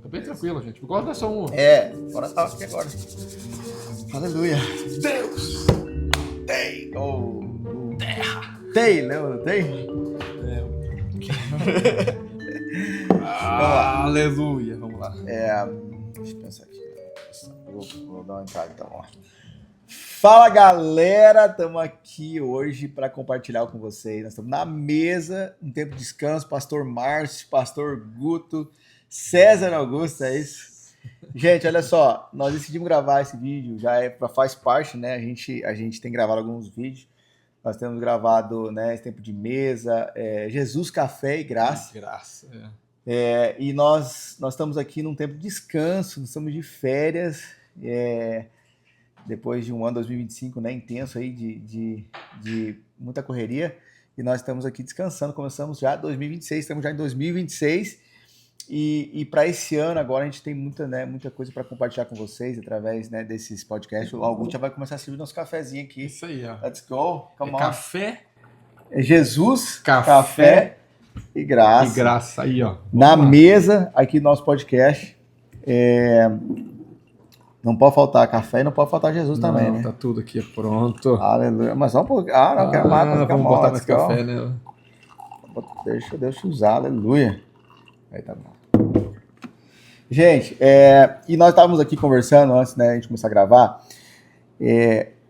Tá bem tranquilo, gente. Agora nós somos... Bora estar aqui agora. Aleluia. Deus tem. Terra. Tem, não tem? Aleluia. Vamos lá. Deixa eu pensar aqui. Vou dar uma entrada então. Ó. Fala galera, estamos aqui hoje para compartilhar com vocês. Nós estamos na mesa, um tempo de descanso. Pastor Márcio, Pastor Guto, César Augusto, é isso? Gente, olha só, nós decidimos gravar esse vídeo, faz parte, né? A gente tem gravado alguns vídeos. Nós temos gravado, né, esse tempo de mesa, Jesus, Café e Graça. E nós estamos aqui num tempo de descanso, nós estamos de férias, depois de um ano 2025, né, intenso aí de muita correria, e nós estamos aqui descansando. Começamos já 2026, estamos já em 2026, e para esse ano agora a gente tem muita coisa para compartilhar com vocês através, né, desses podcasts. O Augusto já vai começar a servir nosso cafezinho aqui. Isso aí, ó. Let's go. Come on. Café. Jesus, café e graça. E graça, aí, ó. Na mesa aqui do nosso podcast. Não pode faltar café e não pode faltar Jesus também, né? Tá tudo aqui pronto. Aleluia. Mas só um pouquinho. Não quero mais. Vamos botar mais café, né? Deixa Deus te usar, aleluia. Aí tá bom. Gente, e nós estávamos aqui conversando antes, né, a gente começar a gravar.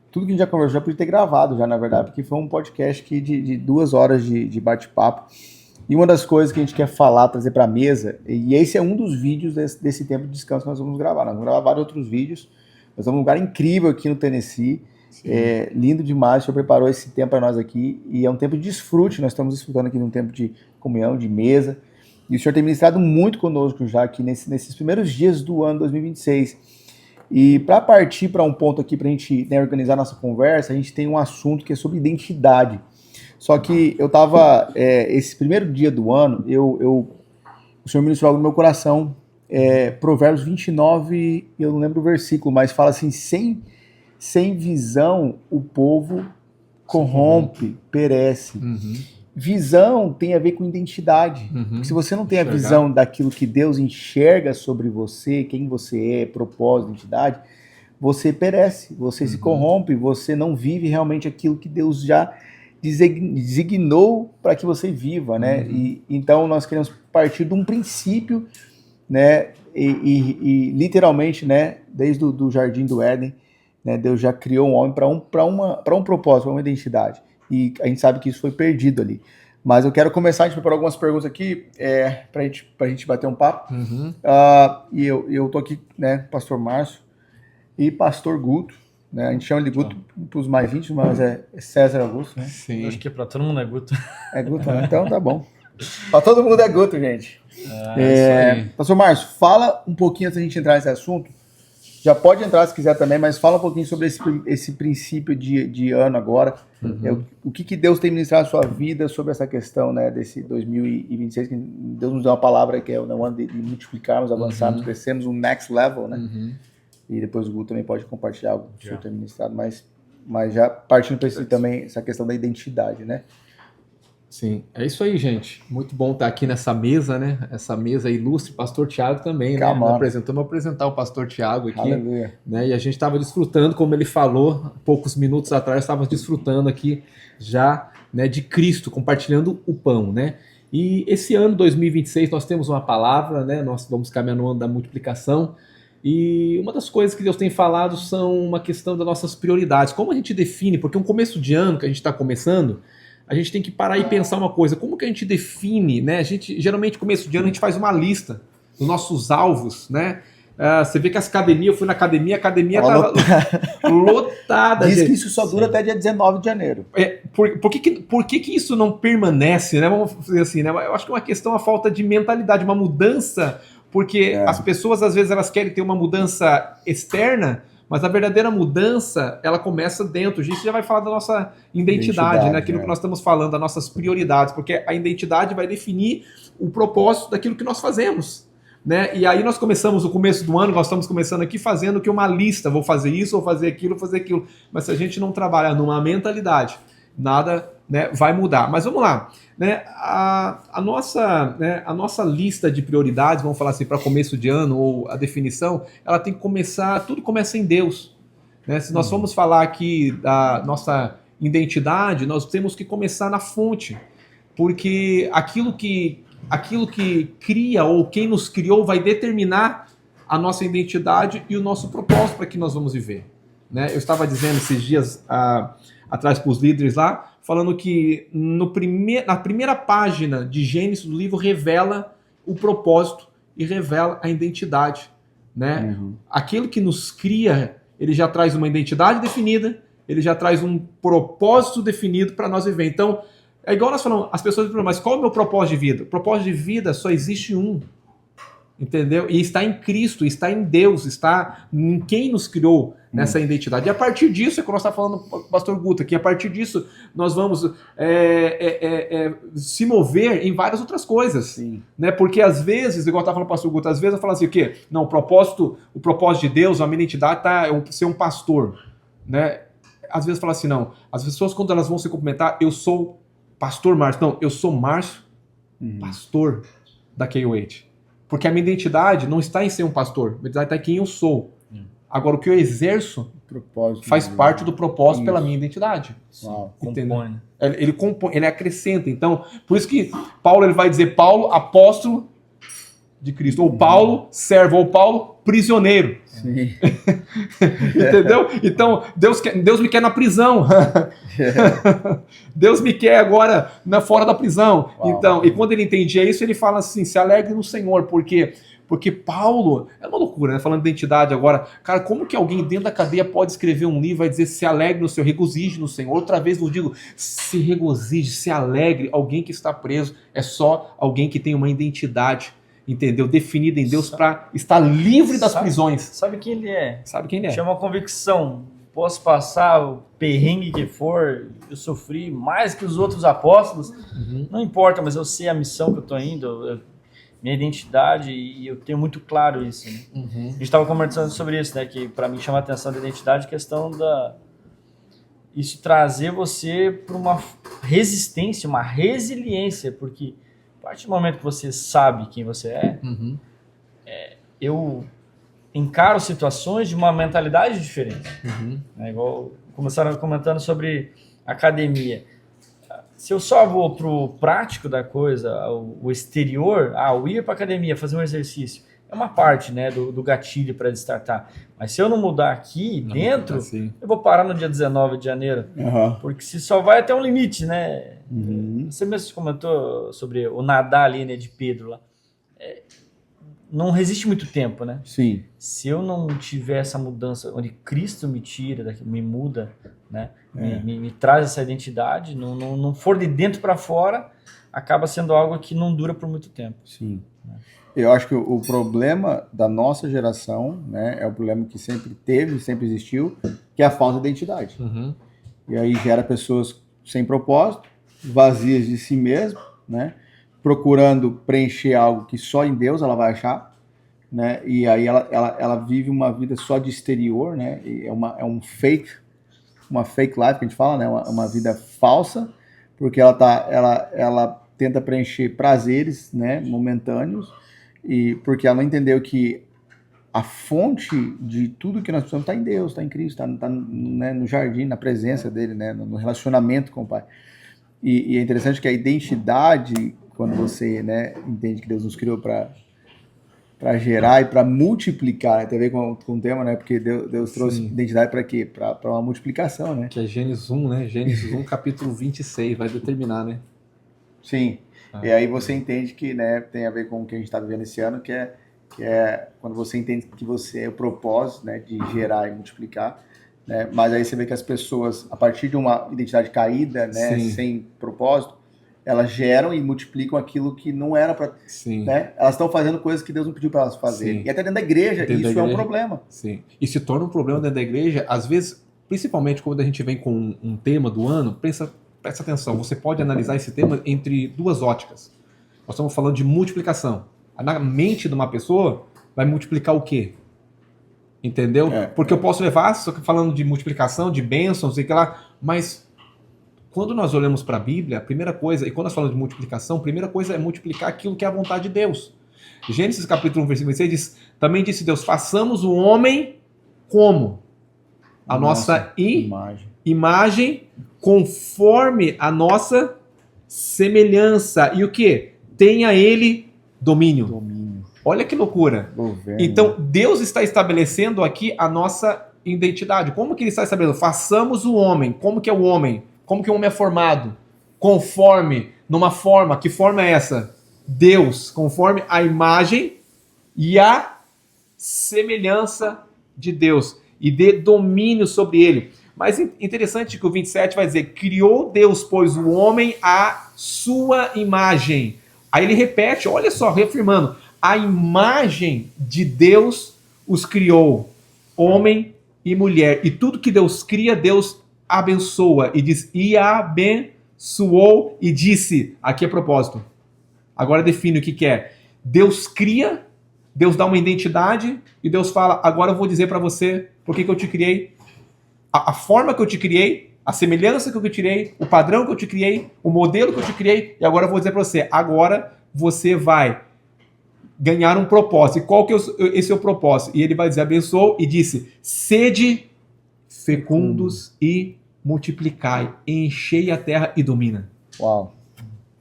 Tudo que a gente já conversou já podia ter gravado já, na verdade, porque foi um podcast aqui de 2 horas de bate-papo. E uma das coisas que a gente quer falar, trazer para a mesa, e esse é um dos vídeos desse tempo de descanso que nós vamos gravar. Nós vamos gravar vários outros vídeos. Nós estamos num lugar incrível aqui no Tennessee. Lindo demais. O Senhor preparou esse tempo para nós aqui. E é um tempo de desfrute. Nós estamos desfrutando aqui de um tempo de comunhão, de mesa. E o Senhor tem ministrado muito conosco já aqui nesses primeiros dias do ano 2026. E para partir para um ponto aqui, para a gente, né, organizar nossa conversa, a gente tem um assunto que é sobre identidade. Só que eu estava, esse primeiro dia do ano, o Senhor ministrou algo no meu coração, Provérbios 29, eu não lembro o versículo, mas fala assim, sem visão o povo corrompe, perece. Visão tem a ver com identidade. Porque se você não tem a visão daquilo que Deus enxerga sobre você, quem você é, propósito, identidade, você perece, você se corrompe, você não vive realmente aquilo que Deus já designou para que você viva, né? E então nós queremos partir de um princípio, né? E literalmente, né? Desde o jardim do Éden, né? Deus já criou um homem para um propósito, para uma identidade. E a gente sabe que isso foi perdido ali. Mas eu quero começar, a gente preparou algumas perguntas aqui para a gente bater um papo. E eu tô aqui, né? Pastor Márcio e Pastor Guto. Né? A gente chama de Guto para os mais íntimos, mas é César Augusto, né? Sim. Eu acho que para todo mundo é Guto. É Guto, né? Então tá bom. Para todo mundo é Guto, gente. Pastor Márcio, fala um pouquinho antes da gente entrar nesse assunto. Já pode entrar se quiser também, mas fala um pouquinho sobre esse princípio de ano agora. O que Deus tem ministrado na sua vida sobre essa questão, né, desse 2026, que Deus nos deu uma palavra que é o ano de multiplicarmos, avançarmos, crescermos um next level, né? E depois o Guto também pode compartilhar algo que o senhor tem ministrado, mas já partindo para esse também, essa questão da identidade, né? Sim, é isso aí, gente. Muito bom estar aqui nessa mesa, né? Essa mesa ilustre, pastor Tiago também, né? Vamos apresentar o pastor Tiago aqui. Aleluia. Né? E a gente estava desfrutando, como ele falou, poucos minutos atrás, estávamos desfrutando aqui já, né, de Cristo, compartilhando o pão, né? E esse ano 2026 nós temos uma palavra, né? Nós vamos caminhar no ano da multiplicação. E uma das coisas que Deus tem falado são uma questão das nossas prioridades. Como a gente define, porque um começo de ano que a gente está começando, a gente tem que parar e pensar uma coisa, como que a gente define, né? A gente, geralmente, começo de ano, a gente faz uma lista dos nossos alvos, né? Você vê que as academias, eu fui na academia, a academia estava lotada. Diz que isso só dura até dia 19 de janeiro. Por que isso não permanece, né? Vamos dizer assim, né? Eu acho que é uma questão, a falta de mentalidade, uma mudança, porque as pessoas, às vezes, elas querem ter uma mudança externa, mas a verdadeira mudança, ela começa dentro. A gente já vai falar da nossa identidade, né? Aquilo que nós estamos falando, das nossas prioridades, porque a identidade vai definir o propósito daquilo que nós fazemos, né? E aí nós começamos o começo do ano, nós estamos começando aqui fazendo que uma lista, vou fazer isso, vou fazer aquilo, mas se a gente não trabalhar numa mentalidade, nada né, vai mudar. Mas vamos lá, né, a nossa lista de prioridades, vamos falar assim, para começo de ano, ou a definição, ela tem que começar, tudo começa em Deus. Né? Se nós formos falar aqui da nossa identidade, nós temos que começar na fonte, porque aquilo que cria, ou quem nos criou, vai determinar a nossa identidade e o nosso propósito para que nós vamos viver. Né? Eu estava dizendo esses dias atrás para os líderes lá, falando que na primeira página de Gênesis do livro revela o propósito e revela a identidade. Né? Aquilo que nos cria, ele já traz uma identidade definida, ele já traz um propósito definido para nós viver. Então, é igual nós falamos, as pessoas perguntam, mas qual é o meu propósito de vida? O propósito de vida só existe um. Entendeu? E está em Cristo, está em Deus, está em quem nos criou nessa identidade. E a partir disso, é como nós estamos falando com o pastor Guta, que a partir disso nós vamos se mover em várias outras coisas. Sim. Né? Porque às vezes, igual estava falando com o pastor Guta, às vezes eu falo assim, o quê? Não, o propósito de Deus, a minha identidade é ser um pastor. Né? Às vezes fala assim, não, as pessoas quando elas vão se cumprimentar, eu sou pastor Márcio. Não, eu sou Márcio, pastor da KOH. Porque a minha identidade não está em ser um pastor, a minha identidade está em quem eu sou. Agora, o que eu exerço faz parte do propósito pela minha identidade. Uau. Compõe. Ele compõe, ele acrescenta. Então, por isso que Paulo ele vai dizer Paulo, apóstolo de Cristo, ou Paulo, servo, ou Paulo, prisioneiro. Sim. Entendeu? Então, Deus me quer na prisão. Deus me quer agora fora da prisão. Uau. Então, e quando ele entendia isso, ele fala assim, se alegre no Senhor, porque Paulo, é uma loucura, né? Falando de identidade agora, cara, como que alguém dentro da cadeia pode escrever um livro e vai dizer se alegre no Senhor, regozije no Senhor? Outra vez eu digo, se regozije, se alegre. Alguém que está preso é só alguém que tem uma identidade, entendeu? Definida em Deus para estar livre das prisões. Sabe quem ele é? Sabe quem ele é? Tinha uma convicção. Posso passar o perrengue que for, eu sofri mais que os outros apóstolos, não importa, mas eu sei a missão que eu estou indo, minha identidade, e eu tenho muito claro isso. Né? A gente estava conversando sobre isso, né? Que para mim chama a atenção da identidade, a questão isso trazer você para uma resistência, uma resiliência, porque a partir do momento que você sabe quem você é, eu encaro situações de uma mentalidade diferente. Né? Igual começaram comentando sobre academia. Se eu só vou pro prático da coisa, o exterior, eu ir para academia, fazer um exercício, é uma parte, né, do gatilho para startar. Mas se eu não mudar aqui dentro, eu vou parar no dia 19 de janeiro. Porque se só vai até um limite, né? Você mesmo comentou sobre o nadar ali, né, de Pedro lá. Não resiste muito tempo, né? Sim. Se eu não tiver essa mudança, onde Cristo me tira, me muda, né? Me traz essa identidade, não for de dentro para fora, acaba sendo algo que não dura por muito tempo. Sim. Eu acho que o problema da nossa geração, né, é o problema que sempre teve, sempre existiu, que é a falta de identidade. E aí gera pessoas sem propósito, vazias de si mesmo, né? Procurando preencher algo que só em Deus ela vai achar, né? E aí ela vive uma vida só de exterior, né? E uma fake life que a gente fala, né? Uma vida falsa, porque ela tenta preencher prazeres, né? Momentâneos, e porque ela não entendeu que a fonte de tudo que nós precisamos está em Deus, está em Cristo, está né, no jardim, na presença dele, né? No relacionamento com o Pai. E é interessante que a identidade, quando você, né, entende que Deus nos criou para gerar e para multiplicar, né? Tem a ver com o tema, né? Porque Deus trouxe identidade para quê? Para uma multiplicação, né? Que é Gênesis 1, né? Gênesis 1, capítulo 26, vai determinar, né? Sim. E aí você entende que, né, tem a ver com o que a gente está vivendo esse ano, que é quando você entende que você é o propósito, né, de gerar e multiplicar, né? Mas aí você vê que as pessoas, a partir de uma identidade caída, né, sem propósito, elas geram e multiplicam aquilo que não era para... Né? Elas estão fazendo coisas que Deus não pediu para elas fazerem. E até dentro da igreja, isso é um problema. Sim. E se torna um problema dentro da igreja, às vezes, principalmente quando a gente vem com um tema do ano, presta atenção, você pode analisar esse tema entre duas óticas. Nós estamos falando de multiplicação. Na mente de uma pessoa, vai multiplicar o quê? Entendeu? Porque eu posso levar, só que falando de multiplicação, de bênçãos, sei lá, mas quando nós olhamos para a Bíblia, a primeira coisa, e quando nós falamos de multiplicação, a primeira coisa é multiplicar aquilo que é a vontade de Deus. Gênesis capítulo 1, versículo 26 diz, também disse Deus, façamos o homem como? A nossa imagem conforme a nossa semelhança. E o que? Tenha ele domínio. Olha que loucura. Governo. Então, Deus está estabelecendo aqui a nossa identidade. Como que ele está estabelecendo? Façamos o homem. Como que é o homem? Como que o homem é formado? Conforme, numa forma. Que forma é essa? Deus, conforme a imagem e a semelhança de Deus. E dê domínio sobre ele. Mas interessante que o 27 vai dizer, criou Deus, pois, o homem à sua imagem. Aí ele repete, olha só, reafirmando, a imagem de Deus os criou, homem e mulher. E tudo que Deus cria, Deus abençoa. E diz, e abençoou e disse, aqui é propósito. Agora define o que é. Deus cria, Deus dá uma identidade e Deus fala, agora eu vou dizer para você por que eu te criei, a forma que eu te criei, a semelhança que eu te criei, o padrão que eu te criei, o modelo que eu te criei, e agora eu vou dizer para você, agora você vai ganhar um propósito. E qual que é esse é o propósito? E ele vai dizer, abençoou e disse, sede fecundos e multiplicai, enchei a terra e domina. Uau.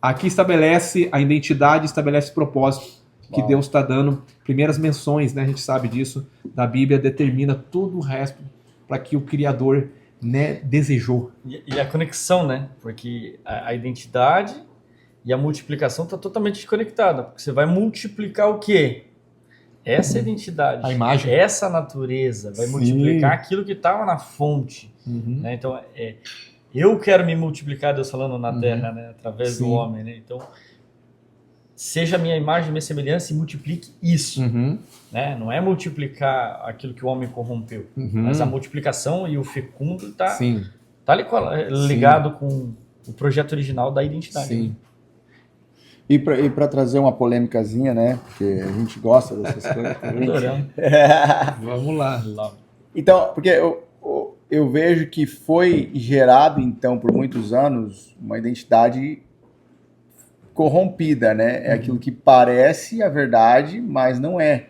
Aqui estabelece a identidade, estabelece o propósito que Deus está dando. Primeiras menções, né, a gente sabe disso, da Bíblia, determina todo o resto para que o Criador, né, desejou. E a conexão, né? Porque a identidade e a multiplicação está totalmente conectada. Porque você vai multiplicar o quê? Essa identidade, a imagem, essa natureza, vai multiplicar aquilo que estava na fonte. Né? Então, eu quero me multiplicar, Deus falando na terra, né? Através do homem. Né? Então, seja a minha imagem, minha semelhança e multiplique isso. Né? Não é multiplicar aquilo que o homem corrompeu, mas a multiplicação e o fecundo está ligado com o projeto original da identidade. Sim. E para trazer uma polêmicazinha, né? Porque a gente gosta dessas coisas. Vamos lá. Então, porque eu vejo que foi gerado, então, por muitos anos, uma identidade corrompida, né? É aquilo que parece a verdade, mas não é.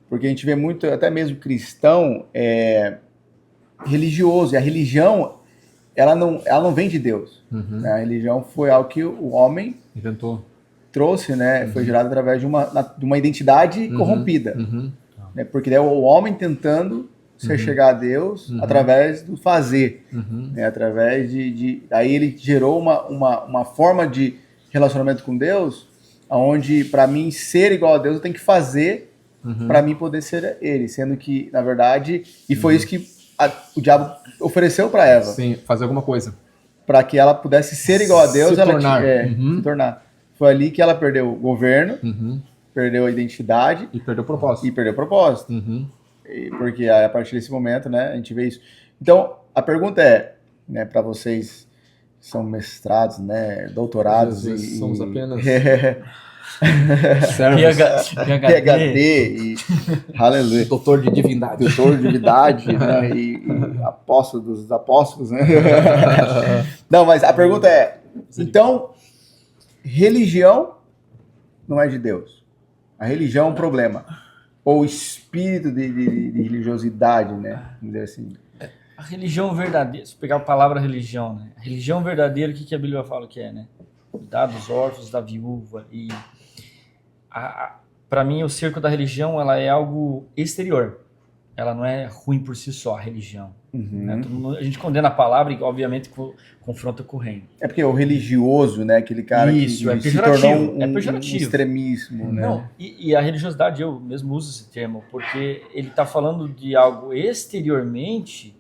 Porque a gente vê muito, até mesmo cristão, religioso. E a religião, ela não vem de Deus. Né? A religião foi algo que o homem inventou, trouxe, né? Foi gerado através de uma identidade corrompida. Né? Porque é o homem tentando se chegar a Deus através do fazer. Né? Através aí ele gerou uma forma de relacionamento com Deus, onde para mim ser igual a Deus eu tenho que fazer para mim poder ser ele, sendo que na verdade, e foi isso que o diabo ofereceu para Eva. Sim, fazer alguma coisa para que ela pudesse ser igual a Deus, se tornar. Se tornar. Foi ali que ela perdeu o governo, perdeu a identidade e perdeu o propósito. Porque a partir desse momento, né, a gente vê isso. Então, a pergunta é, né, para vocês que são mestrados, né, doutorados somos apenas PhD e aleluia, doutor de divindade, né, e apóstolo dos apóstolos, né? Não, mas a pergunta é, então, religião não é de Deus. A religião é um problema. Ou o espírito de religiosidade, né? Vamos dizer assim. A religião verdadeira, se pegar a palavra religião, né? A religião verdadeira, o que a Bíblia fala que é, né? Cuidar dos órfãos, da viúva. E para mim, o cerco da religião, ela é algo exterior. Ela não é ruim por si só, a religião. Né? A gente condena a palavra e, obviamente, confronta com o reino. É porque o religioso, né? Aquele cara que se tornou um extremismo, né? Não, e a religiosidade, eu mesmo uso esse termo, porque ele está falando de algo exteriormente,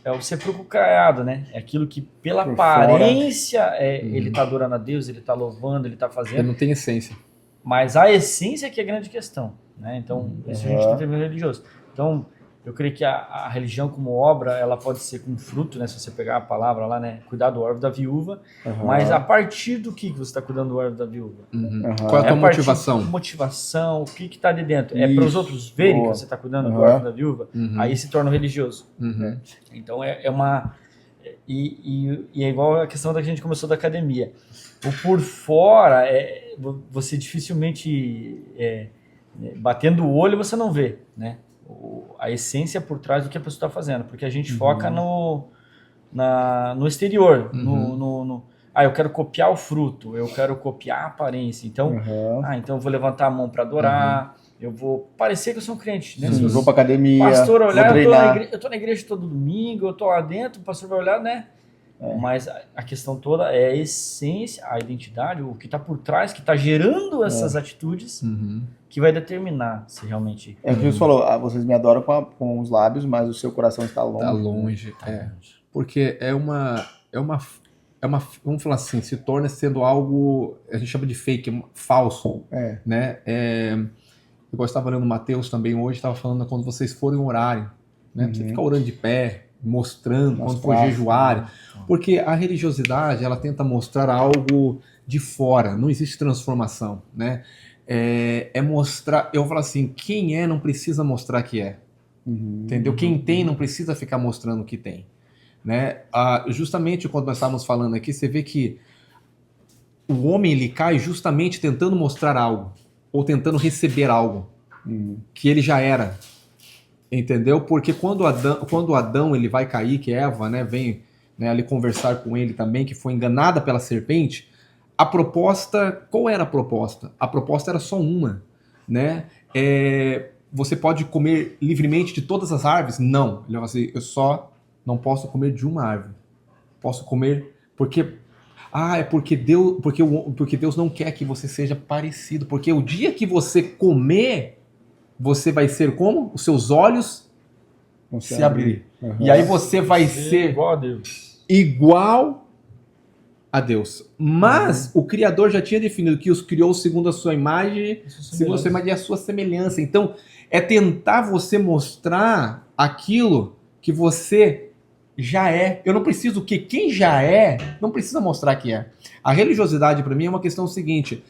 é o sepulcro caiado, né? É aquilo que, pela aparência, ele está adorando a Deus, ele está louvando, ele está fazendo. Ele não tem essência. Mas a essência que é a grande questão, né? Então, isso a gente tem termo religioso. Então, eu creio que a religião como obra, ela pode ser com fruto, né? Se você pegar a palavra lá, né? Cuidar do órfão da viúva. Mas a partir do que você está cuidando do órfão da viúva? Qual é a tua motivação? Motivação, o que está de dentro? É para os outros verem que você está cuidando do órfão da viúva? Aí se torna religioso. Né? Então, é E é igual a questão da que a gente começou da academia. O por fora, você dificilmente, batendo o olho, você não vê, né? A essência por trás do que a pessoa está fazendo, porque a gente foca no exterior, eu quero copiar o fruto, eu quero copiar a aparência, então, então eu vou levantar a mão para adorar, eu vou parecer que eu sou um crente, né? Eu vou para academia, pastor olhar, vou treinar. eu tô na igreja todo domingo, eu tô lá dentro, o pastor vai olhar, né? Mas a questão toda é a essência, a identidade, o que está por trás, que está gerando essas atitudes, que vai determinar se realmente... É o que Jesus falou, vocês me adoram com os lábios, mas o seu coração está longe. Está longe, Porque vamos falar assim, se torna sendo algo, a gente chama de fake, falso, né? Eu estava lendo Mateus também hoje, estava falando quando vocês forem orarem, né? Você ficar orando de pé, mostrando, quando for jejuarem, porque a religiosidade, ela tenta mostrar algo de fora, não existe transformação, né? Mostrar, eu falo assim, quem não precisa mostrar que entendeu? Quem tem não precisa ficar mostrando o que tem, né? Justamente quando nós estávamos falando aqui, você vê que o homem, ele cai justamente tentando mostrar algo, ou tentando receber algo que ele já era, entendeu? Porque quando Adão ele vai cair, que Eva, né, vem, né, ali conversar com ele também, que foi enganada pela serpente, a proposta, qual era a proposta? A proposta era só uma, né? Você pode comer livremente de todas as árvores? Não. Ele vai assim, eu só não posso comer de uma árvore. Posso comer porque porque Deus não quer que você seja parecido, porque o dia que você comer, você vai ser como? Os seus olhos se abrir. E aí você vai ser igual a Deus. Igual a Deus. Mas o Criador já tinha definido que os criou segundo a sua imagem, e a sua semelhança. Então, é tentar você mostrar aquilo que você já é. Eu não preciso que quem já não precisa mostrar que é. A religiosidade para mim é uma questão seguinte,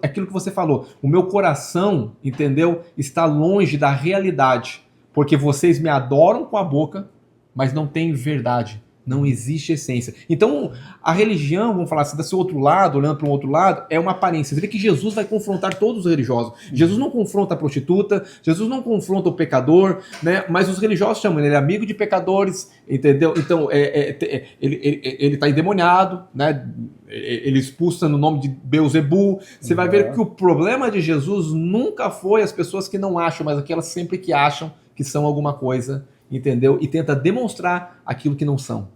aquilo que você falou. O meu coração, entendeu? Está longe da realidade, porque vocês me adoram com a boca, mas não tem verdade. Não existe essência. Então, a religião, vamos falar assim, desse outro lado, olhando para um outro lado, é uma aparência. Você vê que Jesus vai confrontar todos os religiosos. Jesus não confronta a prostituta, Jesus não confronta o pecador, né? Mas os religiosos chamam ele amigo de pecadores, entendeu? Então, ele está endemoniado, né? Ele expulsa no nome de Beelzebul. Você vai ver que o problema de Jesus nunca foi as pessoas que não acham, mas aquelas sempre que acham que são alguma coisa, entendeu? E tenta demonstrar aquilo que não são.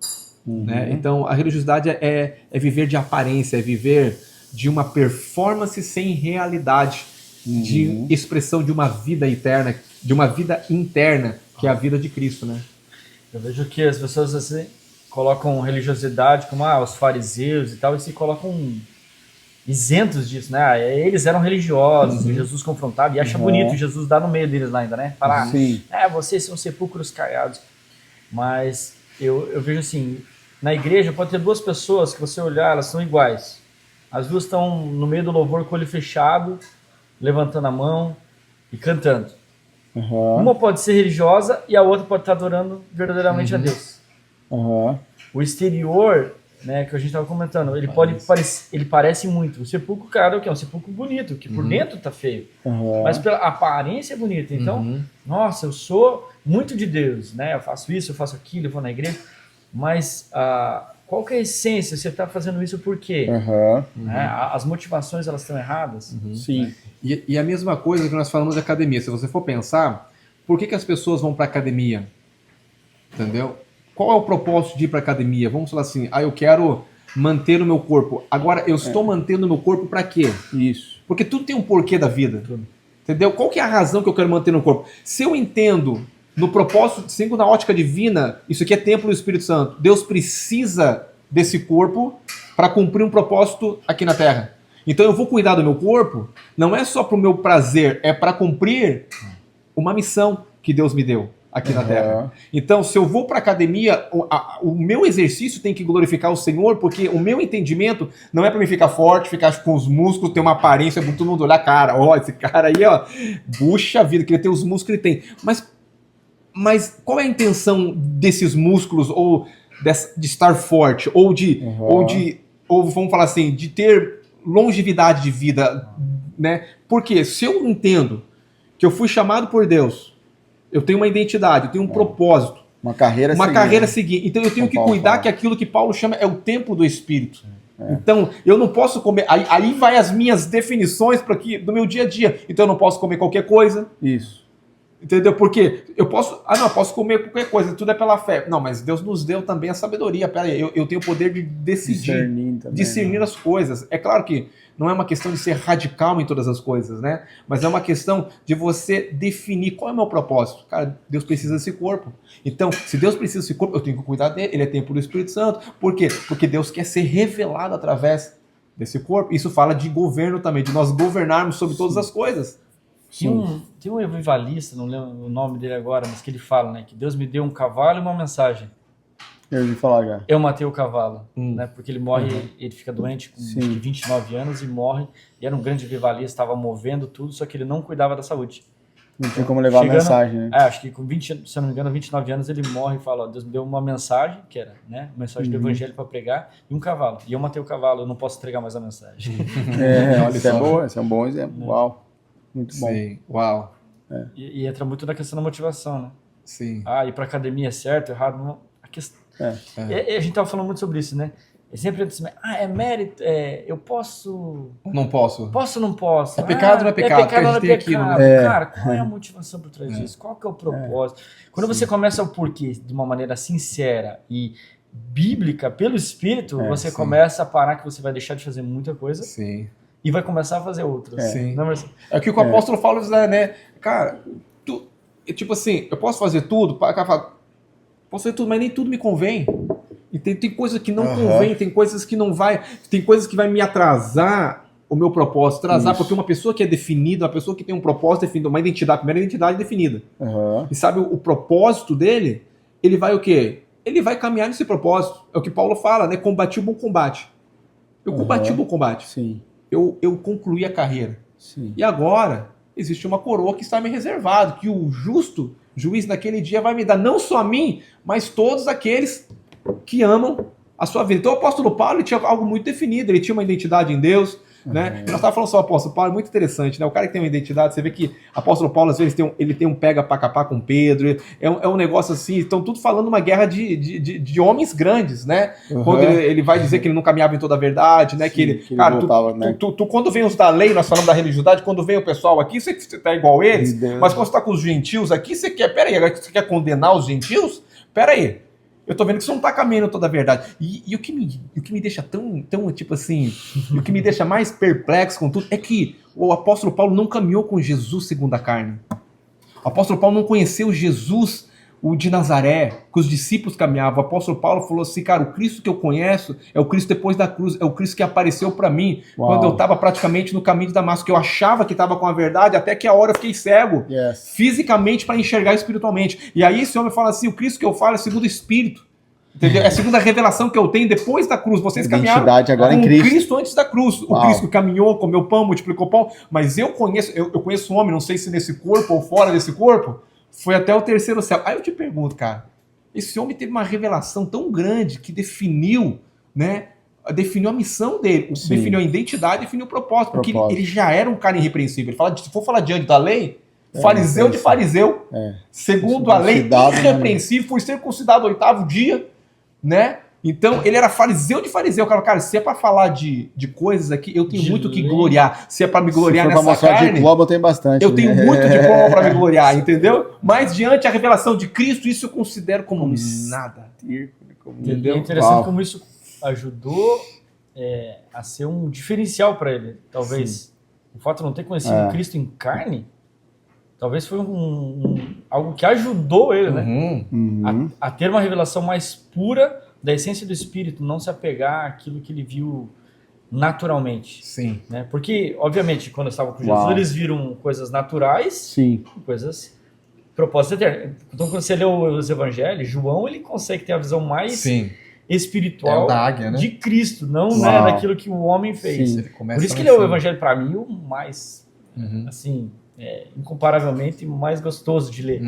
Né? Então, a religiosidade é viver de aparência, é viver de uma performance sem realidade, de expressão de uma vida eterna, de uma vida interna, que é a vida de Cristo, né? Eu vejo que as pessoas assim, colocam religiosidade como os fariseus e tal, e se colocam isentos disso, né? Eles eram religiosos, Jesus confrontava, e acha bonito Jesus dar no meio deles lá ainda, né? Falar, vocês são sepulcros caiados. Mas eu vejo assim, na igreja pode ter duas pessoas que você olhar, elas são iguais. As duas estão no meio do louvor com o olho fechado, levantando a mão e cantando. Uma pode ser religiosa e a outra pode estar adorando verdadeiramente a Deus. O exterior, né, que a gente estava comentando, ele parece muito. O sepulcro, cara, é um sepulcro bonito, que por dentro tá feio. Mas pela aparência é bonita. Então, nossa, eu sou muito de Deus, né? Eu faço isso, eu faço aquilo, eu vou na igreja. Mas qual que é a essência? Você está fazendo isso por quê? Né? As motivações, elas estão erradas? Sim. E a mesma coisa que nós falamos de academia. Se você for pensar, por que as pessoas vão para academia? Entendeu? Qual é o propósito de ir para academia? Vamos falar assim, eu quero manter o meu corpo. Agora, eu estou mantendo o meu corpo para quê? Isso. Porque tudo tem um porquê da vida. Entendeu? Qual que é a razão que eu quero manter no corpo? Se eu entendo no propósito, segundo a ótica divina, isso aqui é templo do Espírito Santo. Deus precisa desse corpo para cumprir um propósito aqui na Terra. Então eu vou cuidar do meu corpo, não é só para o meu prazer, é para cumprir uma missão que Deus me deu aqui na Terra. Então, se eu vou para a academia, o meu exercício tem que glorificar o Senhor, porque o meu entendimento não é para mim ficar forte, ficar com os músculos, ter uma aparência, para todo mundo olhar, cara, esse cara aí, puxa vida, queria ter os músculos que ele tem. Mas Mas qual é a intenção desses músculos, ou de estar forte, ou vamos falar assim, de ter longevidade de vida, né? Porque se eu entendo que eu fui chamado por Deus, eu tenho uma identidade, eu tenho um propósito, uma carreira a seguir. Então eu tenho que cuidar que aquilo que Paulo chama é o templo do Espírito. Então eu não posso comer. Aí vai as minhas definições do meu dia a dia. Então eu não posso comer qualquer coisa. Isso. Entendeu? Porque eu posso posso comer qualquer coisa, tudo é pela fé. Não, mas Deus nos deu também a sabedoria. Pera aí, eu tenho o poder de decidir, discernir as coisas. É claro que não é uma questão de ser radical em todas as coisas, né? Mas é uma questão de você definir qual é o meu propósito. Cara, Deus precisa desse corpo. Então, se Deus precisa desse corpo, eu tenho que cuidar dele. Ele é templo do Espírito Santo. Por quê? Porque Deus quer ser revelado através desse corpo. Isso fala de governo também, de nós governarmos sobre todas as coisas. Tem um evangelista, não lembro o nome dele agora, mas que ele fala, né, que Deus me deu um cavalo e uma mensagem. Eu ouvi falar já. Eu matei o cavalo, né, porque ele morre, ele fica doente com 29 anos e morre, e era um grande revivalista, estava movendo tudo, só que ele não cuidava da saúde. Não tinha como levar a mensagem, né? Acho que com 20, se eu não me engano, 29 anos ele morre e fala, ó, Deus me deu uma mensagem, que era, né, uma mensagem do evangelho para pregar, e um cavalo. E eu matei o cavalo, eu não posso entregar mais a mensagem. Esse é um bom exemplo. Uau. Muito bom. Sim, uau. E entra muito na questão da motivação, né? Sim. Ir pra academia é certo, errado, não. A questão... E a gente tava falando muito sobre isso, né? É sempre assim, é mérito, eu posso... Não posso. Posso ou não posso? É pecado ou não é pecado? É pecado ou não é tem pecado? Aquilo, né? Cara, qual é a motivação por trás disso? Qual que é o propósito? Quando você começa o porquê de uma maneira sincera e bíblica, pelo Espírito, você começa a parar que você vai deixar de fazer muita coisa. Sim. E vai começar a fazer outras. Sim. Não, mas... É o que o apóstolo fala, né? Cara, tipo assim, eu posso fazer tudo? Posso fazer tudo, mas nem tudo me convém. E tem coisas que não convém, tem coisas que não vai, tem coisas que vai me atrasar o meu propósito, porque uma pessoa que é definida, uma pessoa que tem um propósito definido, uma identidade, a primeira identidade definida. E sabe o propósito dele? Ele vai o quê? Ele vai caminhar nesse propósito. É o que Paulo fala, né? Combati o bom combate. Eu combati o bom combate. Sim. Eu concluí a carreira. Sim. E agora existe uma coroa que está me reservado, que o justo juiz naquele dia vai me dar, não só a mim, mas todos aqueles que amam a sua vida. Então o apóstolo Paulo tinha algo muito definido, ele tinha uma identidade em Deus, né? E nós estávamos falando sobre o apóstolo Paulo, é muito interessante, né? O cara que tem uma identidade, você vê que o apóstolo Paulo, às vezes, ele tem um pega pra capar com Pedro, é um negócio assim, estão tudo falando uma guerra de homens grandes, né? Quando ele vai dizer que ele não caminhava em toda a verdade, né? Sim, que cara, voltava, tu quando vem os da lei, nós falamos da religiosidade, quando vem o pessoal aqui, você tá igual eles, mas quando você tá com os gentios aqui, você quer, peraí, agora você quer condenar os gentios? Peraí. Eu tô vendo que você não tá caminhando toda a verdade. E o que me deixa tão, tipo assim, o que me deixa mais perplexo com tudo é que o apóstolo Paulo não caminhou com Jesus segundo a carne. O apóstolo Paulo não conheceu Jesus, o de Nazaré, que os discípulos caminhavam. O apóstolo Paulo falou assim, cara, o Cristo que eu conheço é o Cristo depois da cruz, é o Cristo que apareceu para mim quando eu estava praticamente no caminho de Damasco, que eu achava que estava com a verdade, até que a hora eu fiquei cego, fisicamente, para enxergar espiritualmente. E aí esse homem fala assim, o Cristo que eu falo é segundo o Espírito. Entendeu? É a segunda revelação que eu tenho depois da cruz. Vocês caminharam agora com em Cristo. Cristo antes da cruz. O Cristo caminhou, comeu pão, multiplicou pão. Mas eu conheço um homem, não sei se nesse corpo ou fora desse corpo, foi até o terceiro céu. Aí eu te pergunto, cara, esse homem teve uma revelação tão grande que definiu, né? Definiu a missão dele, definiu a identidade, definiu o propósito. Porque ele já era um cara irrepreensível. Ele fala, se for falar diante da lei, fariseu de fariseu, segundo a lei, irrepreensível, foi circuncidado ao 8º dia, né? Então, ele era fariseu de fariseu. Cara, se é para falar de coisas aqui, eu tenho muito que gloriar. Se é para me gloriar nessa carne, diploma, eu tenho bastante. Eu tenho muito diploma para me gloriar, entendeu? Mas diante da revelação de Cristo, isso eu considero como nada. Entendeu? É interessante como isso ajudou a ser um diferencial para ele. Talvez o fato de não ter conhecido Cristo em carne, talvez foi algo que ajudou ele, né? A ter uma revelação mais pura da essência do Espírito, não se apegar àquilo que ele viu naturalmente. Sim. Né? Porque, obviamente, quando estavam com Jesus, eles viram coisas naturais, coisas propósitos eternos. Então, quando você lê os evangelhos, João, ele consegue ter a visão mais espiritual da águia, né? de Cristo, não daquilo que o homem fez. Por isso que ele é o evangelho, para mim, o mais, assim, incomparavelmente mais gostoso de ler.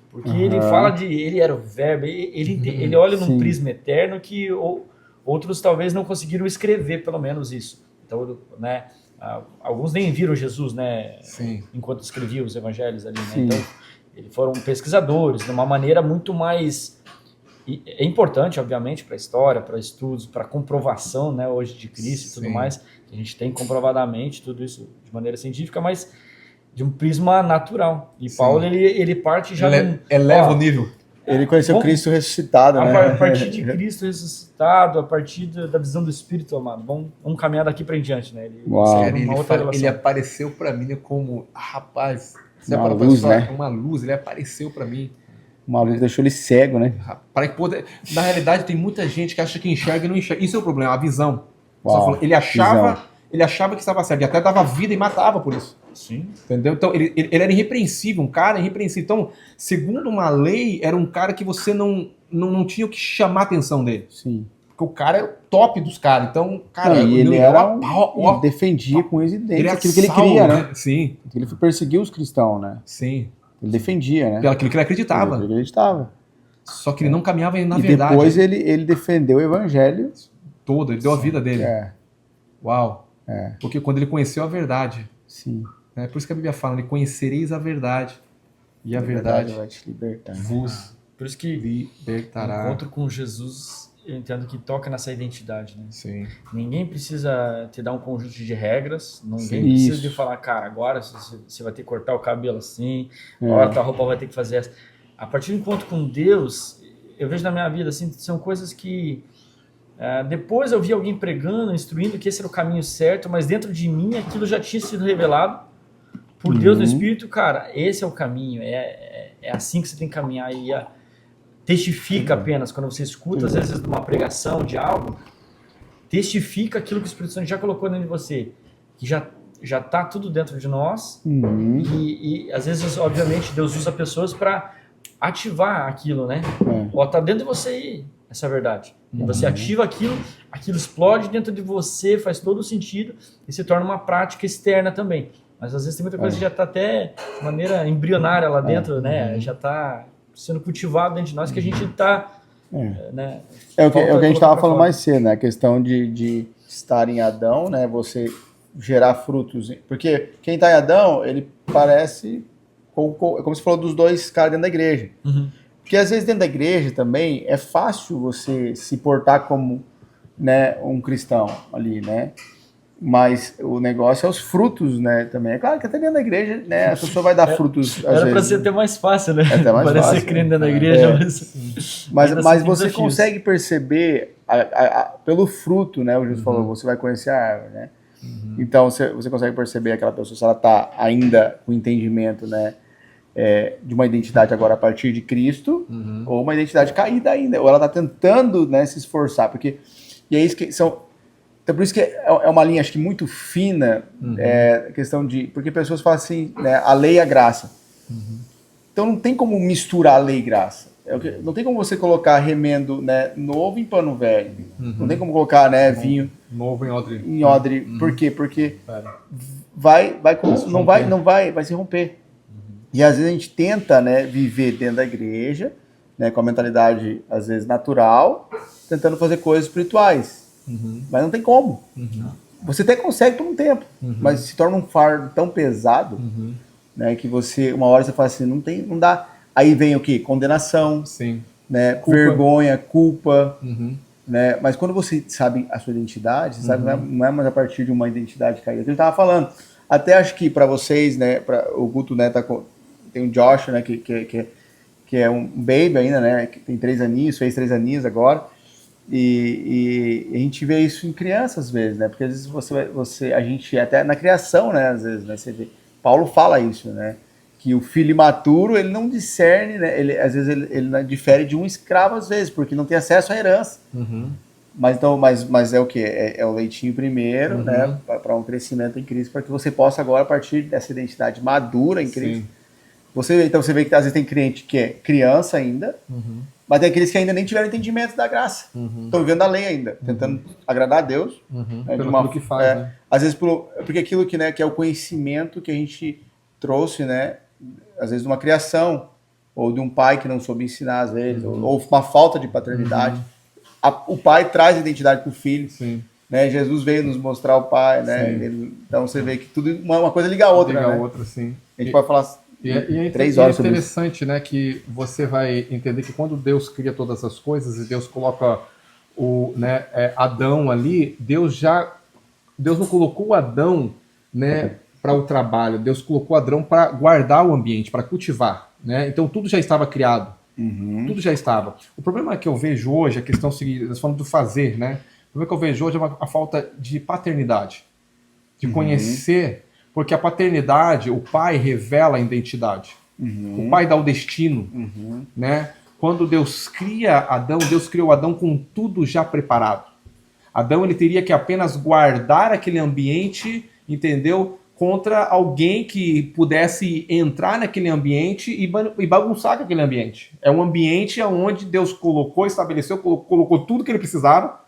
Porque Uhum. ele fala ele era o verbo, ele olha num Sim. prisma eterno que outros talvez não conseguiram escrever, pelo menos isso. Então, né, alguns nem viram Jesus, né, Sim. enquanto escreviam os evangelhos ali, né? Sim. Então, eles foram pesquisadores, de uma maneira muito mais... E é importante, obviamente, para a história, para estudos, para comprovação, né, hoje de Cristo e tudo Sim. mais, que a gente tem comprovadamente tudo isso de maneira científica, mas de um prisma natural. E Sim. Paulo, ele parte já... Eleva ó, o nível. Ele conheceu Vamos- Cristo ressuscitado, né? a partir de Cristo ressuscitado, a partir da visão do Espírito, amado, vamos caminhar daqui para em diante, né? Ele Uau. segue Cara, numa outra relação. ele apareceu pra mim como, rapaz, você Uma para luz, pensar, né? uma luz, ele apareceu pra mim. O maluco deixou ele cego, né? Para poder, na realidade, tem muita gente que acha que enxerga e não enxerga. Isso é o problema, a visão. Você Uau, falou, ele achava que estava cego, e até dava vida e matava por isso. Sim. Entendeu? Então, ele era irrepreensível, um cara irrepreensível. Então, segundo uma lei, era um cara que você não tinha o que chamar a atenção dele. Sim. Porque o cara era o top dos caras. Então, cara, Não, e ele era ó, ele defendia com unhas e ele dentes era aquilo que ele Saulo, queria, né? Sim, Ele perseguiu os cristãos, né? sim. Ele defendia, né? Pelo aquilo que ele acreditava. Ele acreditava. Só que ele não caminhava na e verdade depois ele defendeu o evangelho. toda. Ele deu a vida dele. É, Uau. é, Porque quando ele conheceu a verdade, sim. né? Por isso que a Bíblia fala, conhecereis a verdade. E a verdade vai te libertar. vos Por isso que o libertará. encontro com Jesus, eu entendo que toca nessa identidade, né? Sim. Ninguém precisa te dar um conjunto de regras, ninguém Sim. precisa Isso. de falar, cara, agora você vai ter que cortar o cabelo assim, É. agora tua roupa vai ter que fazer essa. A partir do encontro com Deus, eu vejo na minha vida, assim, são coisas que depois eu vi alguém pregando, instruindo que esse era o caminho certo, mas dentro de mim aquilo já tinha sido revelado por Deus no Espírito, cara, esse é o caminho, é assim que você tem que caminhar e testifica apenas, quando você escuta às vezes uma pregação de algo, testifica aquilo que o Espírito Santo já colocou dentro de você, que já está tudo dentro de nós, Uhum. e às vezes, obviamente, Deus usa pessoas para ativar aquilo, né? É. Ó, tá dentro de você aí, essa verdade. E você ativa aquilo explode dentro de você, faz todo o sentido e se torna uma prática externa também. Mas às vezes tem muita coisa que já está até de maneira embrionária lá dentro, né? Já está sendo cultivado dentro de nós que a gente está... Né? É o que a gente Falta estava pra falando fora. mais cedo, né? A questão de estar em Adão, né? Você gerar frutos. Porque quem está em Adão, ele parece como você falou dos dois caras dentro da igreja. Uhum. Porque às vezes dentro da igreja também é fácil você se portar como, né, um cristão ali, né? Mas o negócio é os frutos, né, também. É claro que até dentro da igreja, né, a pessoa vai dar frutos, às Era para vezes. ser até mais fácil, né? É até mais Parecer fácil, crente né? dentro da igreja, É. mas ainda Mas assim, você desafios. consegue perceber pelo fruto, né? O Jesus falou, você vai conhecer a árvore, né? Então você consegue perceber aquela pessoa se ela está ainda com entendimento, né? De uma identidade agora a partir de Cristo, ou uma identidade caída ainda, ou ela está tentando, né, se esforçar, porque e é isso que são. Então por isso que é uma linha, acho que muito fina, questão de, porque pessoas falam assim, né, a lei e a graça. Então não tem como misturar a lei e graça. Não tem como você colocar remendo, né, novo em pano velho. Não tem como colocar, né, vinho Novo em odre. em odre. Por quê? Porque vai se romper. E às vezes a gente tenta, né, viver dentro da igreja, né, com a mentalidade às vezes natural, tentando fazer coisas espirituais. Mas não tem como. Você até consegue por um tempo, mas se torna um fardo tão pesado, né, que você uma hora você fala assim, não dá. Aí vem o quê? Condenação, Sim. né, Culpa. vergonha, culpa. Né? Mas quando você sabe a sua identidade, você sabe, não é mais a partir de uma identidade caída. Eu estava falando, até acho que para vocês, né, o Guto, né, tem o Josh, né, que é um baby ainda, né, que tem 3 aninhos, fez 3 aninhos agora, e a gente vê isso em crianças às vezes, né, porque às vezes a gente, até na criação, né, às vezes, né, você vê, Paulo fala isso, né, que o filho imaturo, ele não discerne, né, às vezes ele difere de um escravo às vezes, porque não tem acesso à herança. Mas é o que? É o leitinho primeiro, né? Para um crescimento em Cristo, para que você possa agora, a partir dessa identidade madura em Cristo. Então você vê que às vezes tem crente que é criança ainda, mas tem aqueles que ainda nem tiveram entendimento da graça. Estão vivendo a lei ainda, tentando agradar a Deus. Né, Pelo aquilo que faz, né? Às vezes porque aquilo que é o conhecimento que a gente trouxe, né, às vezes, de uma criação, ou de um pai que não soube ensinar, às vezes, ou uma falta de paternidade. O pai traz identidade para o filho. Sim. Né? Jesus veio nos mostrar o pai, né? Então você vê que tudo uma coisa liga a outra, Liga né? a outra, sim. A gente pode falar é 3 horas sobre isso. interessante, né, que você vai entender que quando Deus cria todas as coisas e Deus coloca Adão ali, Deus não colocou Adão, né, para o trabalho, Deus colocou Adão para guardar o ambiente, para cultivar, né? Então tudo já estava criado, tudo já estava. O problema que eu vejo hoje, a questão seguinte, nós falamos do fazer, né? O problema que eu vejo hoje é a falta de paternidade, de conhecer, porque a paternidade, o pai revela a identidade, o pai dá o destino, né? Quando Deus cria Adão, Deus criou Adão com tudo já preparado. Adão, ele teria que apenas guardar aquele ambiente, entendeu? Contra alguém que pudesse entrar naquele ambiente e bagunçar com aquele ambiente. É um ambiente onde Deus colocou, estabeleceu, colocou tudo que ele precisava.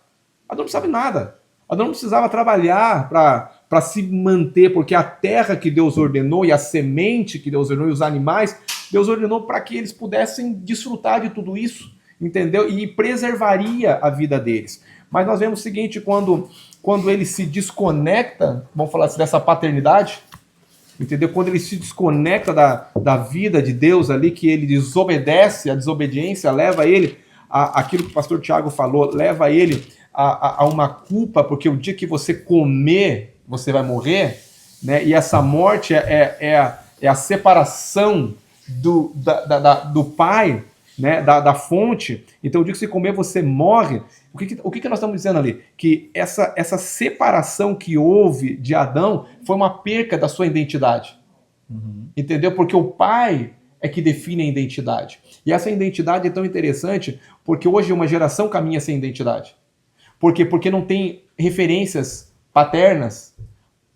Adão não precisava de nada. Adão não precisava trabalhar para se manter, porque a terra que Deus ordenou e a semente que Deus ordenou e os animais, Deus ordenou para que eles pudessem desfrutar de tudo isso, entendeu? E preservaria a vida deles. Mas nós vemos o seguinte, quando ele se desconecta, vamos falar assim, dessa paternidade, entendeu? Quando ele se desconecta da vida de Deus ali, que ele desobedece, a desobediência leva ele aquilo que o pastor Tiago falou, leva ele a uma culpa, porque o dia que você comer, você vai morrer, né? E essa morte é a separação do pai, né? Da fonte. Então, o dia que você comer, você morre. O que nós estamos dizendo ali? Que essa separação que houve de Adão foi uma perca da sua identidade. Entendeu? Porque o pai é que define a identidade. E essa identidade é tão interessante porque hoje uma geração caminha sem identidade. Por quê? Porque não tem referências paternas,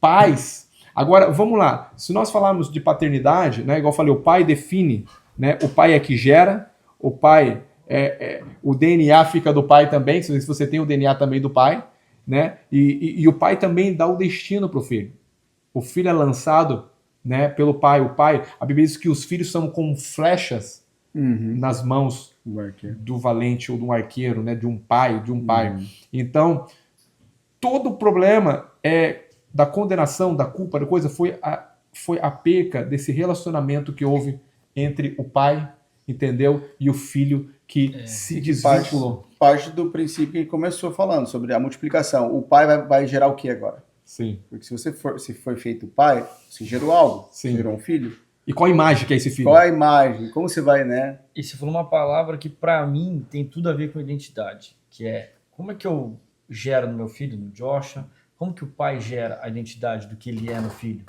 pais. Agora, vamos lá. Se nós falarmos de paternidade, né, igual eu falei, o pai define, né, o pai é que gera, o pai, o DNA fica do pai também, se você tem o DNA também do pai, né, e o pai também dá o destino para o filho. O filho é lançado, né, pelo pai. O pai, a Bíblia diz que os filhos são como flechas nas mãos do valente ou de um arqueiro, né, de um pai. Então, todo o problema da condenação, da culpa, da coisa, foi a perca desse relacionamento que houve entre o pai, entendeu, e o filho que se desvinculou. Parte do princípio que começou falando sobre a multiplicação. O pai vai gerar o que agora? Sim. Porque se foi feito o pai, você gerou algo, Sim. Você gerou um filho. E qual a imagem que é esse filho? Qual a imagem? Como você vai, né? E você falou uma palavra que para mim tem tudo a ver com identidade, que é como é que eu gero no meu filho, no Joshua, como que o pai gera a identidade do que ele é no filho?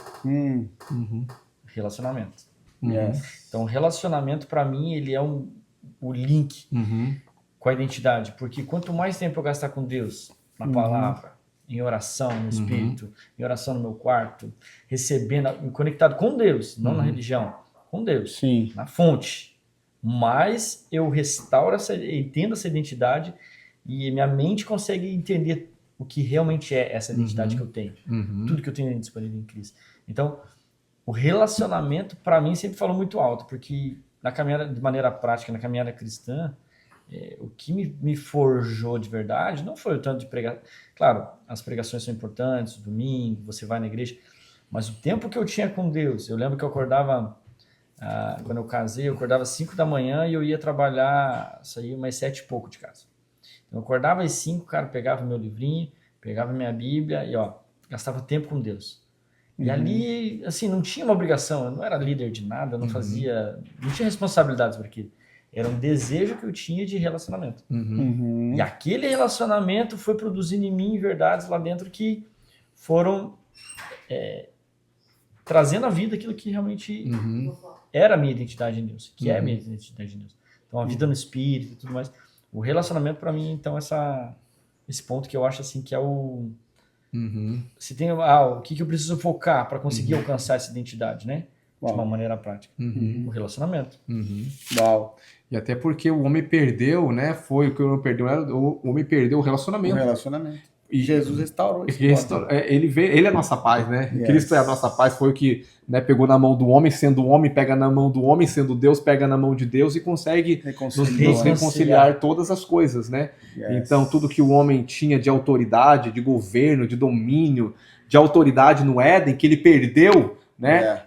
Relacionamento. Yes. Então, relacionamento para mim ele é o link com a identidade, porque quanto mais tempo eu gastar com Deus, na palavra, em oração, no Espírito, em oração no meu quarto, recebendo, conectado com Deus, não na religião, com Deus, Sim. na fonte. Mas eu restauro entendo essa identidade e minha mente consegue entender o que realmente é essa identidade que eu tenho. Tudo que eu tenho disponível em Cristo. Então, o relacionamento, para mim, sempre falou muito alto, porque na caminhada, de maneira prática, na caminhada cristã, o que me forjou de verdade não foi o tanto de pregar. Claro, as pregações são importantes, o domingo, você vai na igreja, mas o tempo que eu tinha com Deus, eu lembro que eu acordava, quando eu casei, eu acordava às 5 da manhã e eu ia trabalhar, saía umas 7 e pouco de casa. Então, eu acordava às 5, cara, pegava meu livrinho, pegava minha Bíblia e, gastava tempo com Deus. E ali, assim, não tinha uma obrigação, eu não era líder de nada, não tinha responsabilidades por aquilo. Era um desejo que eu tinha de relacionamento. E aquele relacionamento foi produzindo em mim verdades lá dentro que foram trazendo à vida aquilo que realmente era a minha identidade em Deus, que é a minha identidade em Deus. Então, a vida no Espírito e tudo mais. O relacionamento, para mim, então, esse ponto que eu acho assim que é o... Se tem o que eu preciso focar para conseguir alcançar essa identidade, né? De uma maneira prática. O relacionamento. Uau. E até porque o homem perdeu, né? Foi o que o homem perdeu. O homem perdeu o relacionamento. E Jesus restaurou isso. Ele é a nossa paz, né? Yes. Cristo é a nossa paz, foi o que, né, pegou na mão do homem, sendo homem, pega na mão do homem, sendo Deus, pega na mão de Deus e consegue nos reconciliar todas as coisas, né? Yes. Então, tudo que o homem tinha de autoridade, de governo, de domínio, de autoridade no Éden, que ele perdeu, né?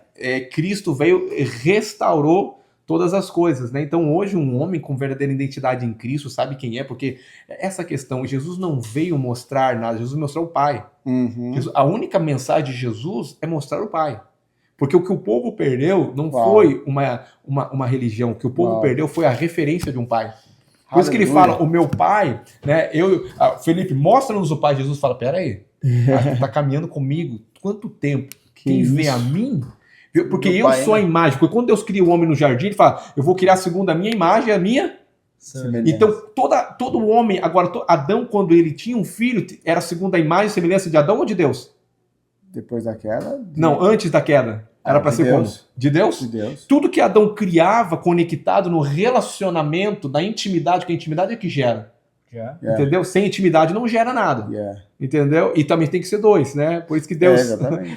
Cristo veio e restaurou todas as coisas, né? Então hoje um homem com verdadeira identidade em Cristo sabe quem é, porque essa questão, Jesus não veio mostrar nada, Jesus mostrou o Pai. A única mensagem de Jesus é mostrar o Pai. Porque o que o povo perdeu não foi uma religião, o que o povo perdeu foi a referência de um Pai. Por isso que ele fala, o meu Pai, né? Felipe, mostra-nos o Pai. Jesus fala, peraí, tá caminhando comigo quanto tempo? Quem vê a mim... Porque eu sou a imagem. Porque quando Deus cria o homem no jardim, ele fala, eu vou criar segundo a minha imagem, a minha... Então, todo homem... Agora, Adão, quando ele tinha um filho, era segundo a imagem e semelhança de Adão ou de Deus? Depois da queda? Não, antes da queda. Era para ser como? De Deus? De Deus. Tudo que Adão criava conectado no relacionamento, da intimidade, que a intimidade é que gera. Entendeu? Sem intimidade não gera nada. Entendeu? E também tem que ser dois, né? Por isso que Deus,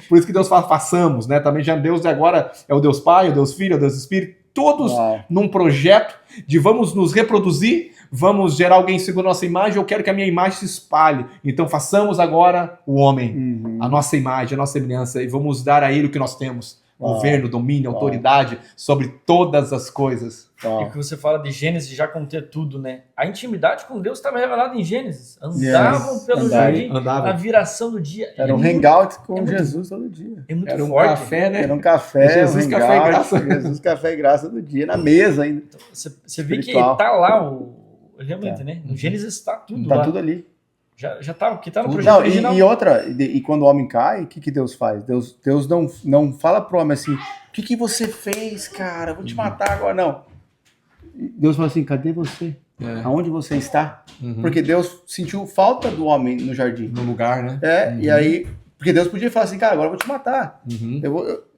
por isso que Deus fala, façamos, né? Também já Deus agora é o Deus Pai, o Deus Filho, o Deus Espírito, todos num projeto de vamos nos reproduzir, vamos gerar alguém segundo a nossa imagem, eu quero que a minha imagem se espalhe. Então façamos agora o homem, a nossa imagem, a nossa semelhança, e vamos dar a ele o que nós temos. Governo, domínio, autoridade sobre todas as coisas. E que você fala de Gênesis já conter tudo, né? A intimidade com Deus estava revelada em Gênesis. Andavam pelo jardim, na viração do dia. Era um hangout com Jesus todo dia. É muito era forte. Café, né? Era um café, Jesus, café e graça. Jesus, café e graça do dia, na mesa ainda. Então, você vê que tá lá, realmente, né? No Gênesis está tudo lá. Tá tudo ali. Já tá, que tá no projeto original. E quando o homem cai, o que Deus faz? Deus não fala pro homem assim, o que você fez, cara? Vou te matar agora, não. Deus fala assim, cadê você? Aonde você está? Porque Deus sentiu falta do homem no jardim. No lugar, né? E aí, porque Deus podia falar assim, cara, agora eu vou te matar.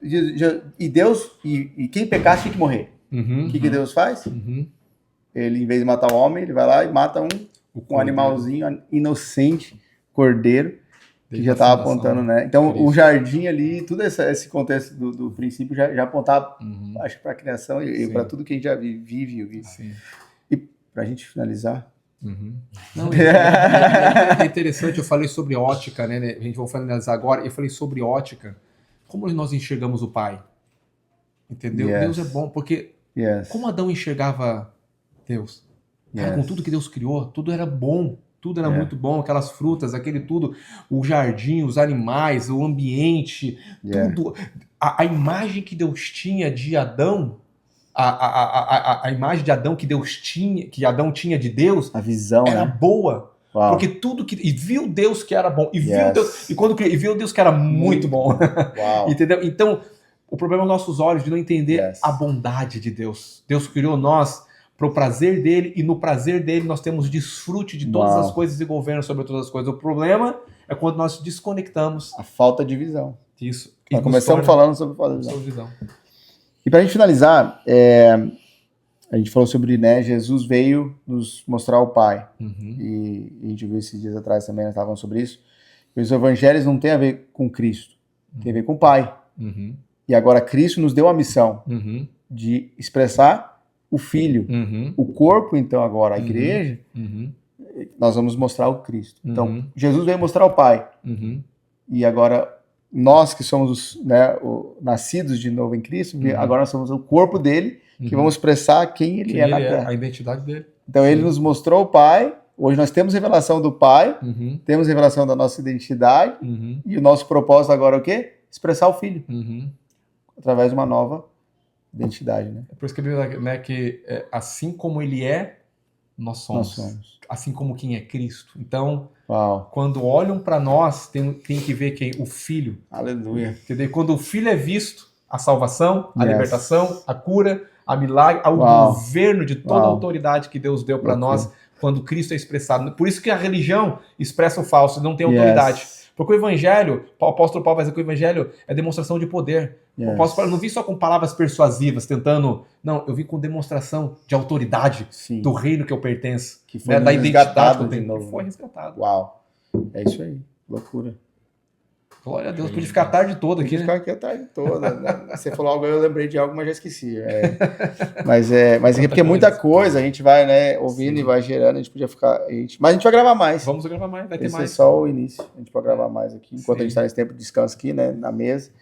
E Deus, e quem pecasse tinha que morrer. O que Deus faz? Ele, em vez de matar o homem, ele vai lá e mata um animalzinho inocente, cordeiro, que já estava apontando, né? Então, o jardim ali, todo esse contexto do princípio já apontava, acho, para a criação e para tudo que a gente já vive. E para a gente finalizar... Não, é interessante, eu falei sobre ótica, né? A gente vai finalizar agora, eu falei sobre ótica. Como nós enxergamos o Pai? Entendeu? Deus é bom, porque como Adão enxergava Deus? Cara, com tudo que Deus criou, tudo era bom, tudo era muito bom, aquelas frutas, aquele tudo, o jardim, os animais, o ambiente, tudo. A imagem que Deus tinha de Adão, a imagem de Adão que Deus tinha, que Adão tinha de Deus, a visão era boa. Porque tudo que. E viu Deus que era bom. E viu Deus. E viu Deus que era muito bom. Entendeu? Então, o problema é os nossos olhos de não entender a bondade de Deus. Deus criou nós para o prazer dele, e no prazer dele nós temos desfrute de todas as coisas e governo sobre todas as coisas. O problema é quando nós desconectamos. A falta de visão. Isso. Nós começamos falando sobre falta de visão. E para a gente finalizar, a gente falou sobre, né, Jesus veio nos mostrar o Pai. E a gente viu esses dias atrás também, nós estávamos sobre isso. E os evangelhos não tem a ver com Cristo, tem a ver com o Pai. E agora Cristo nos deu a missão de expressar o Filho. O corpo, então, agora, a igreja, nós vamos mostrar o Cristo. Então, Jesus veio mostrar o Pai. E agora, nós que somos nascidos de novo em Cristo, agora nós somos o corpo dele, que vamos expressar quem ele é na terra. A identidade dele. Então, ele nos mostrou o Pai. Hoje nós temos revelação do Pai, temos revelação da nossa identidade, e o nosso propósito agora é o quê? Expressar o Filho. Através de uma nova identidade, né? É por isso que a Bíblia, né, que assim como ele é, nós somos. Assim como quem é Cristo. Então, quando olham para nós, tem que ver quem? O Filho. Aleluia. Entendeu? Quando o Filho é visto, a salvação, a libertação, a cura, a milagre, o governo de toda a autoridade que Deus deu para nós, quando Cristo é expressado. Por isso que a religião expressa o falso, não tem autoridade. Porque o Evangelho, o apóstolo Paulo vai dizer que o Evangelho é demonstração de poder. O apóstolo Paulo não vi só com palavras persuasivas, tentando... Não, eu vi com demonstração de autoridade do reino que eu pertenço. Que foi da identidade que eu de tenho. novo. Foi resgatado. Uau. É isso aí, loucura. Glória a Deus, podia ficar a tarde toda aqui, Ficar né? aqui a tarde toda. Né? Você falou algo, eu lembrei de algo, mas já esqueci. Mas é porque é muita coisa, a gente vai, né, ouvindo Sim. e vai gerando, a gente podia ficar. Mas a gente vai gravar mais. Vamos gravar mais, vai ter Esse mais. é só o início. A gente pode gravar mais aqui, enquanto Sim. a gente está nesse tempo de descanso aqui, né, na mesa.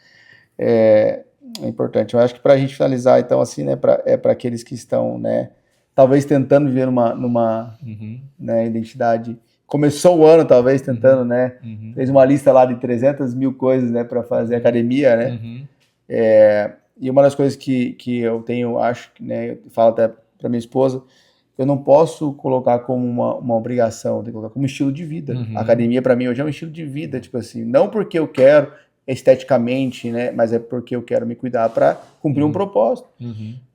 É importante. Eu acho que para a gente finalizar, então, assim, né, para aqueles que estão, né, talvez tentando viver numa né, identidade. Começou o ano, talvez, tentando, né? Fez uma lista lá de 300 mil coisas, né, para fazer academia, né? E uma das coisas que eu tenho, acho que, né, eu falo até para minha esposa, eu não posso colocar como uma obrigação, eu tenho que colocar como estilo de vida. A academia, para mim, hoje é um estilo de vida, tipo assim, não porque eu quero esteticamente, né, mas é porque eu quero me cuidar para cumprir um propósito,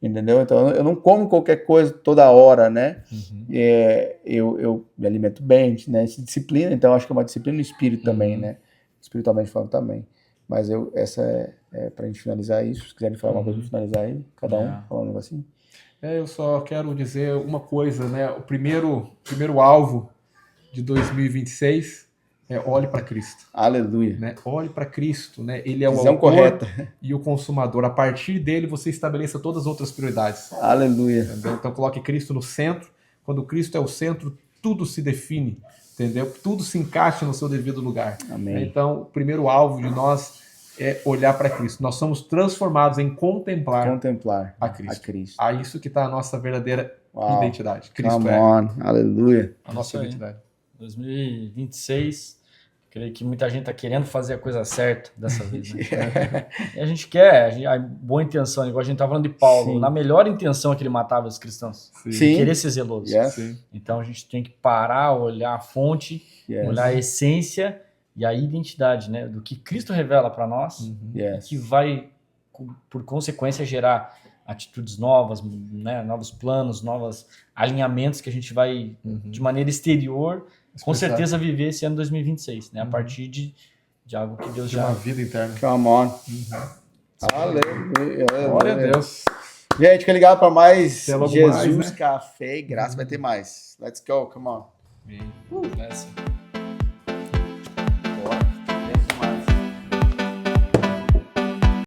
entendeu? Então, eu não como qualquer coisa toda hora, né? Eu me alimento bem, né? Se disciplina, então acho que é uma disciplina no espírito também, né? Espiritualmente falando também. Mas essa é pra gente finalizar isso. Se quiserem falar uma coisa pra finalizar aí, cada um falar um negocinho. Eu só quero dizer uma coisa, né? O primeiro alvo de 2026 é olhe para Cristo. Aleluia. Né? Olhe para Cristo, né? Ele é o Visão autor correta. E o consumador. A partir dele você estabeleça todas as outras prioridades. Aleluia. Entendeu? Então coloque Cristo no centro. Quando Cristo é o centro, tudo se define, entendeu? Tudo se encaixa no seu devido lugar. Amém. Então, o primeiro alvo de nós é olhar para Cristo. Nós somos transformados em contemplar a Cristo. A isso que está a nossa verdadeira identidade. Cristo Come on. Aleluia. A nossa identidade. 2026, creio que muita gente está querendo fazer a coisa certa dessa vez. Né? E a gente quer, a boa intenção, igual a gente estava falando de Paulo, na melhor intenção que ele matava os cristãos. Sim. Querer ser zeloso. Yes. Então a gente tem que parar, olhar a fonte, olhar a essência e a identidade, né, do que Cristo revela para nós, que vai, por consequência, gerar atitudes novas, né, novos planos, novos alinhamentos que a gente vai, de maneira exterior, com certeza viver esse ano 2026, né, a partir de algo que Deus já... uma vida interna. Come on. Aleluia. Glória a Deus. Gente, quer ligar para mais Jesus, mais, né? Café e Graça, vai ter mais. Let's go, come on. Amém.